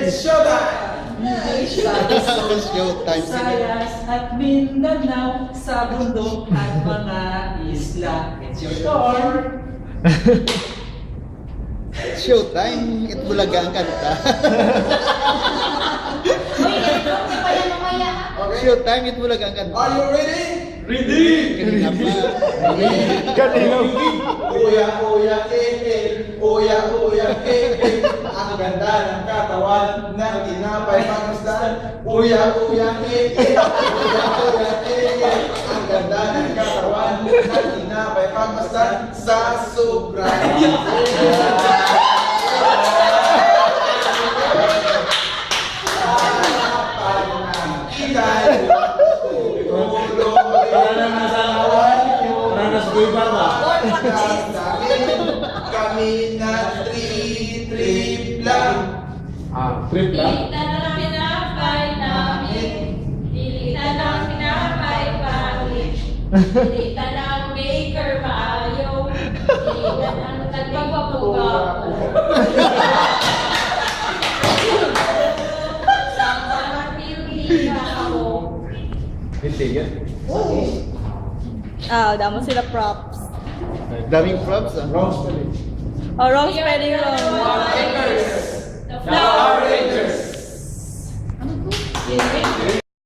It's showtime! Showtime. Visayas at Mindanao, sa bundok at mga isla. It's your turn! Showtime. Itbulaga ang kanta. Uy, ganito pa yan mamaya ha. Showtime. Itbulaga ang kanta. Are you ready? Ready! Kanina pa. Uya, uya, uya, uya, ang ganda ng katawan ng tinapay pangustan. Uya, uya, uya, uya, ang ganda ng katawan ng tinapay pangustan sa sobra. Kami na trip lang. Trip Pilitan ng pinapay namin. Pilitan ng pinapay pangit. Pilitan ng baker maayo. Pilitan ng tagpapagapo. Sama ng Pilipina ako. Damo sila props. Daming props ah. Oh, wrong spelling wrong. The Flower Rangers. Rangers!